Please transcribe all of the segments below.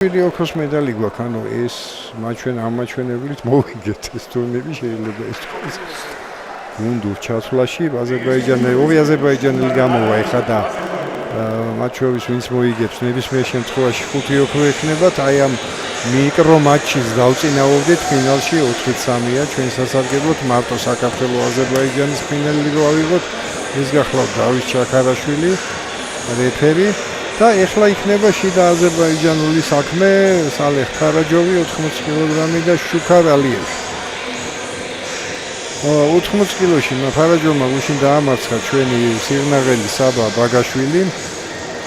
ვიდეო ოქროს медали გვაქვს, ანუ ეს მაჩვენებლით მოვიგეთ ეს ტურნირი შეიძლება ეს თქვას. გუნდურ ჩათვლაში ორი აზერბაიჯანელი გამოვა ეხლა და მათ შორის ვინც მოიგებს ნებისმიერ შემთხვევაში 5 ოქრო ექნებათ. აი ამ მიკრო მატჩის დავწინაურდით ფინალში 4-3-ია ჩვენ სასარგებლოდ მარტო საქართველოს აზერბაიჯანის ფინალი რო ავიღოთ. ეს გახლავთ დავით ჩაქარაშვილი რეფერი და ეხლა იქნება შიდა აზერბაიჯანული საქმე სალეხ ქარაჯოვი 80 კილოგრამი და შუქარ ალიევი. 80 კილოში ფარაჯოვმა გუშინ დაამარცხა ჩვენი სიღნაღელი საბა ბაგაშვილი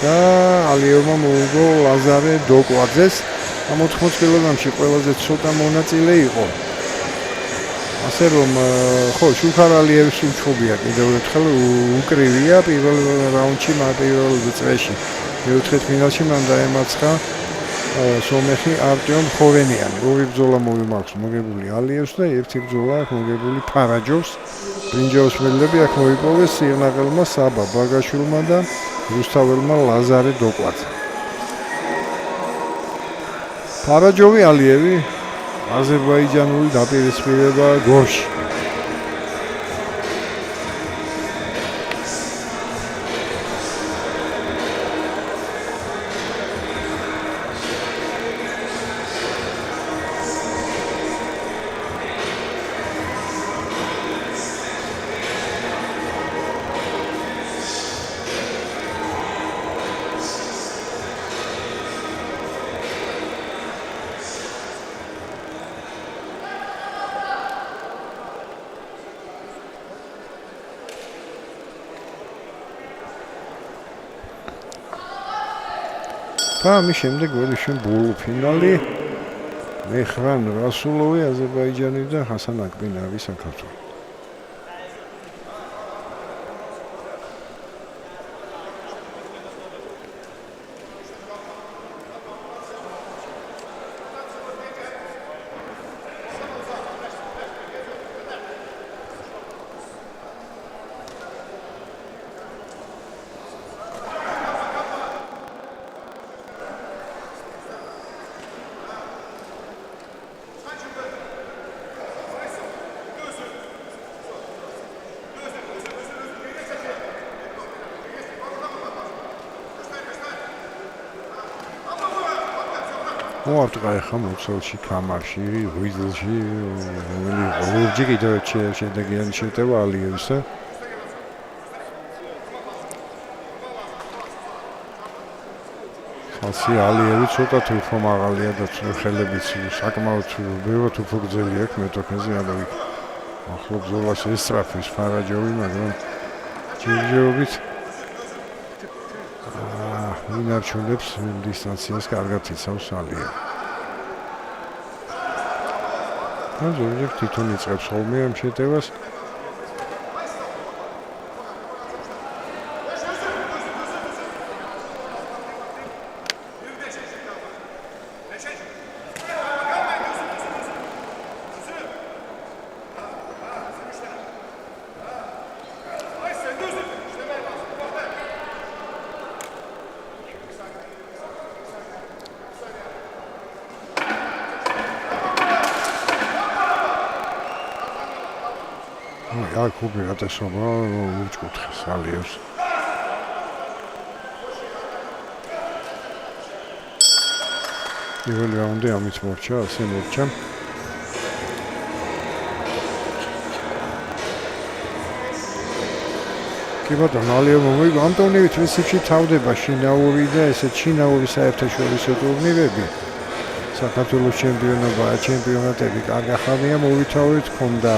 და ალიევმა მოუგო ლაზარე დოკვაძეს. ამ 80 კილოგრამში ყველაზე ცოტა მონაწილე იყო. ასე რომ ხო შუქარ ალიევს უჩხუბია კიდევ ერთხელ უკრივია პირველ რაუნდში პირველ წრეში. მეოთხედფინალში მან დაემარცხა სომეხი არტემ ხოვენიანი. ორი ბრძოლა მოიმარცხა მოგებული ალიევს და ერთი ბრძოლა აქვს მოგებული ფარაჯოვს. ბრინჯაოს მედლები აქ მოიპოვეს სიღნაღელმა საბა ბაგაშვილმა და რუსთაველმა ლაზარე დოკვაძე. ფარაჯოვი ალიევი აზერბაიჯანული დაპირისპირება გორში. ამის შემდეგ გვერდიშენ ბოლო ფინალი მეხრან რასულოვი აზერბაიჯანი და ჰასან აკბინავი საქართველო. მოარტყა ეხა მოцелში კამარში ვიზილში რომელი კიდევ შედეგიანი შეტევა ალიევსა. ხალხი ალიევი ცოტა უფრო მაღალია და ხელებიც საკმაოდ ბევრად უფრო გრძელი აქვს მეტოქეზე ალევი. ახლა ბრძოლას ესწრაფვის ფარაჯოვი, მაგრამ ჯერჯერობით ვინ არჩევს დისტანციას კარგად იცავს ალიევი. ზოგჯერ თვითონ იწყებს ხოლმე ამ შეტევას. აქ უპირატესობა უჭკუთხეს ალიევს. პირველი რაუნდი ამით მორჩა, ასე მორჩა. კი ბატონო, ალიევმა მოიგო. ამ ტურნირით პრინციპში თავდება შინაური და ესეც შინაური საერთაშორისო ტურნირები. საქართველოს ჩემპიონობა, ჩემპიონატები კარგი ხანია მოვითავით ქონდა.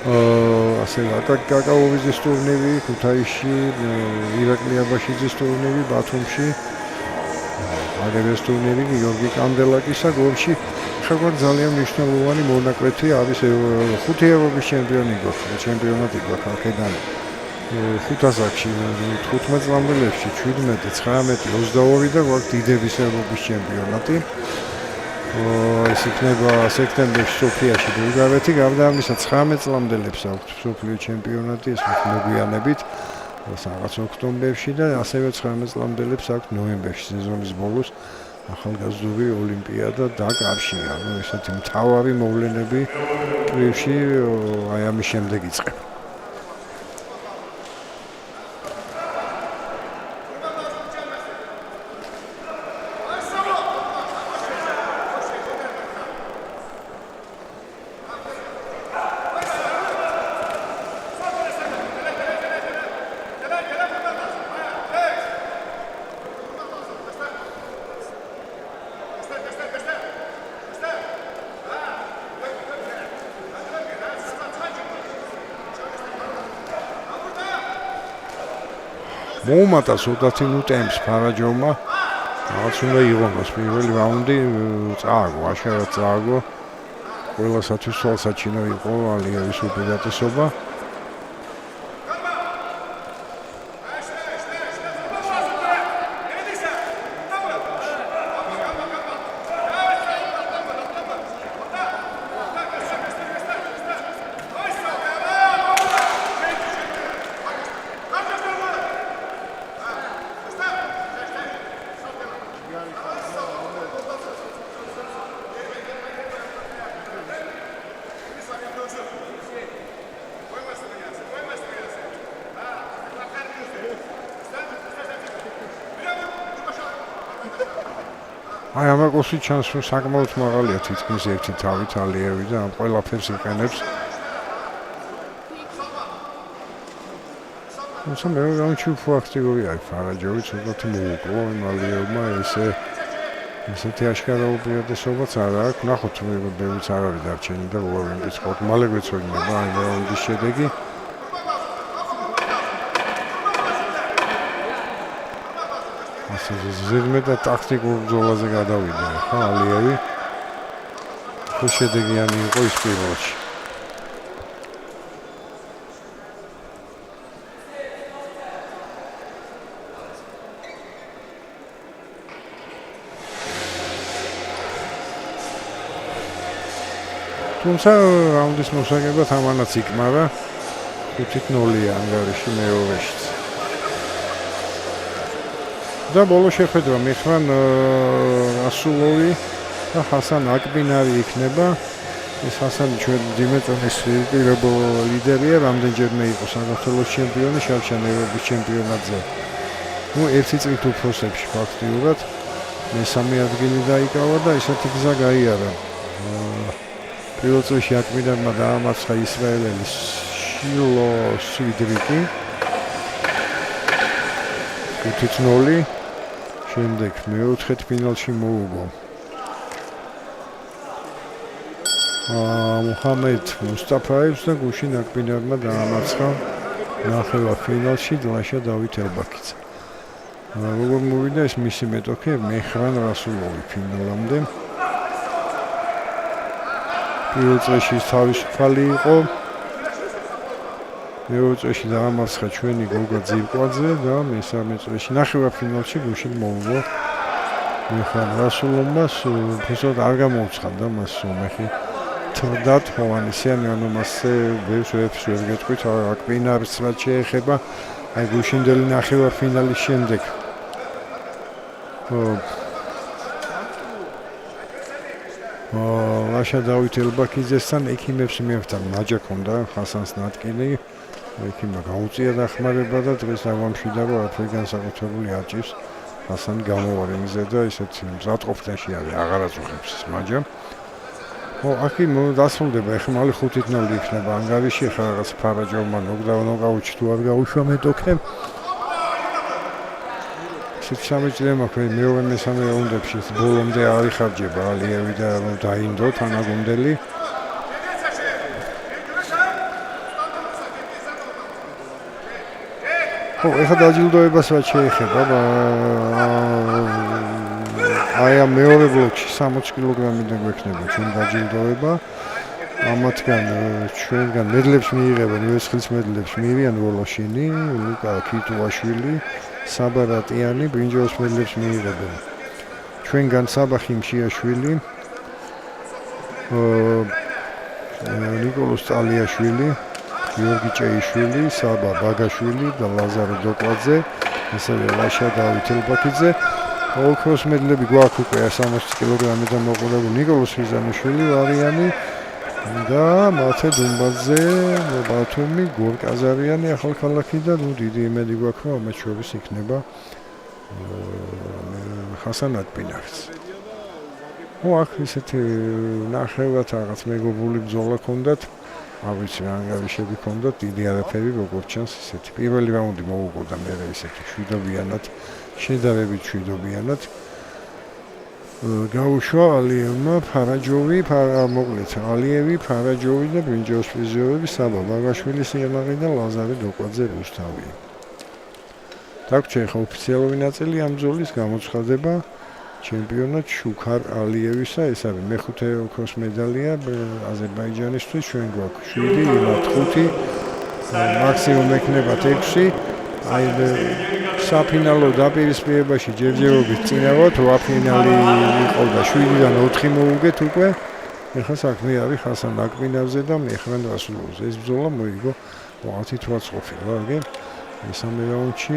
ასე კაკაოვიძის ტურნირი ქუთაისში, ირაკლი აბაშიძის ტურნირი ბათუმში, აგერეს ტურნირი გიორგი კანდელაკისა გორში. ხალხად ძალიან მნიშვნელოვანი მონაკვეთი არის 5 ევროპის ჩემპიონი გვაქვს, ჩემპიონატი გვაქვს აქედან 5 ასაკში, 15 წლამდელებში 17, 19, 22 და გვაქვს დიდების ევროპის ჩემპიონატი. ეს იქნება სექტემბერში სოფიაში ბულგარეთი, გარდა ამისა 19 წლამდელებს აქვთ სოფლიო ჩემპიონატი, ეს მოგვიანებით რაღაც ოქტომბერში და ასევე 19 წლამდელებს აქვთ ნოემბერში სეზონის ბოლოს ახალგაზრდული ოლიმპიადა და კავშირი, ანუ ესეთი მთავარი მოვლენები კრივში აი ამის შემდეგ იწყება. მოუმატა 30 ნუ ტემპს ფარაჯოვმა. რაღაც უნდა იღონოს პირველი რაუნდი წააგო, აშკარად წააგო. ყველასათვის თვალსაჩინო იყო ალიევის უპირატესობა. აი ამაკოსი ჩანს რომ საკმაოდ მაღალია თითქმის ერთი თავით ალიევი და ამ ყველაფერს იყენებს. თუმცა მე რაუნდში უფრო აქტიური არის ფარაჯოვი, ცოტათი მოუკლო იმ ალიევმა ესეთი აშკარა უპირატესობაც არ აქვს. ნახოთ ბევრიც არ არის დარჩენილი და ლორენგის ხოთ მალე გვეცოდინება აი რაუნდის შედეგი. ზედმეტად ტაქტიკურ ბრძოლაზე გადავიდა ხა ალიევი. თუ შედეგიანი იყო ის პირველში. თუმცა რაუნდის მოსაგება თამანაც იკმარა 5-0 ანგარიში მეორეშიც. და ბოლო შეხედვა მიხრან რასულოვი და ჰასან აკბინარი იქნება. ეს ჰასანი ჩვენ დიმეტრონის პირობო ლიდერია, რამდენჯერმე იყო საქართველოს ჩემპიონი შავშან ევროპის ჩემპიონატზე. ნუ ერთი წრით უფროსებში ფაქტიურად მესამე ადგილი დაიკავა და ესეთი გზა გაიარა. პირველ წელში აკბინარმა დაამარცხა ისრაელელი შილო სვიდრიკი 5-0. შემდეგ მეოთხედ ფინალში მოუგო მუჰამედ მუსტაფაევს და გუშინ აკბინარმა დაამარცხა ნახევარ ფინალში დლაშა დავით ელბაქიძე. როგორ მოვიდა ეს მისი მეტოქე მეხრან რასულოვი ფინალამდე. პირველ წელში თავისუფალი იყო. მეორე წელში დაამარცხა ჩვენი გოგა ძირკვაძე და მესამე წელში ნახევარ ფინალში გუშინ მოუგო მეხრან რასულოვმა. უბრალოდ არ გამოუცხადა მას სომეხი თრდათ ჰოვანესიანი, ანუ მასზე ბევრს ვერ გეტყვით აკბინარს რაც შეეხება აი გუშინდელი ნახევარ ფინალის შემდეგ. ლაშა დავით ელბაქიძესთან ექიმებს მიერთდა ნაჯა ქონდა ხასანს ნატკინი. ექიმმა გაუწია დახმარება და დღეს აღმოჩნდა რომ არაფერი განსაკუთრებული არჭის ხასანი გამოვარი მიზე და ისეთ მზადყოფნაში არის აღარ აწუხებს ეს მაჯა. აქ დასრულდება ეხლა მალე 5-0 იქნება ანგარიში. ეხლა რაღაც ფარაჯოვმა ნოკდაუნში თუ არ გაუშვა მეტოქე. სიცამეჭრე მაქვს მეორე მესამე რაუნდებში ბოლომდე არ იხარჯება ალიევი და დაინდო თანაგუნდელი. ეხლა დაჯილდოებას რაც შეეხება აი ამ მეორე ბლოკში 60 კილოგრამიდან გვექნება ჩვენ დაჯილდოება. ამათგან ჩვენგან მედლებს მიიღებენ უესხლის მედლებს მირიან ვოლოშინი, ლუკა ქიტუაშვილი, საბარატიანი, ბრინჯაოს მედლებს მიიღებენ ჩვენგან საბა ხიმშიაშვილი, ნიკოლოს წალიაშვილი, გიორგი ჭეიშვილი, საბა ბაგაშვილი და ლაზარე დოკვაძე, ასევე ლაშა დავით ელბაქიძე. ოქროს მედლები გვაქვს უკვე 160 კილოგრამიდან მოყოლებული ნიკოლოზ ხიზანიშვილი ვარიანი და მათე დუმბაძე ბათუმი გორკაზარიანი ახალქალაქი და ნუ დიდი იმედი გვაქვს რომ მათ შორის იქნება ხასან აკბინაკიც. აქ ისეთი ნახევრად რაღაც მეგობრული ბრძოლა ჰქონდათ. არ ვიცი რა ანგარიშები ჰქონდათ, დიდი არაფერი როგორც ჩანს ისეთი. პირველი რაუნდი მოუგო და მე ისეთი შვიდობიანად, შედარებით შვიდობიანად. გაუშვა ალიევმა ფარაჯოვი, მოკლედ ალიევი, ფარაჯოვი და ბრინჯაოს პრიზიორები საბა ბაგაშვილის იანაღი და ლაზარე დოკვაძე რუსთავი. დაგვრჩა ახლა ოფიციალური ნაწილი ამ ბრძოლის გამოცხადება. ჩემპიონად შუქარ ალიევისა, ეს არის მეხუთე ოქროს მედალია აზერბაიჯანისთვის, ჩვენ გვაქვს 7, იმათ 5, მაქსიმუმ ექნებათ 6. აი საფინალო დაპირისპირებაში ჯერჯერობით წინა ვართ, რვაფინალი იყო და 7-დან 4 მოუგეთ უკვე. ეხლა საქმე არის ხასან აკბინავზე და მეხრან რასულოვზე. ეს ბრძოლა მოიგო 28 ყოფილა, აგერ მესამე რაუნდში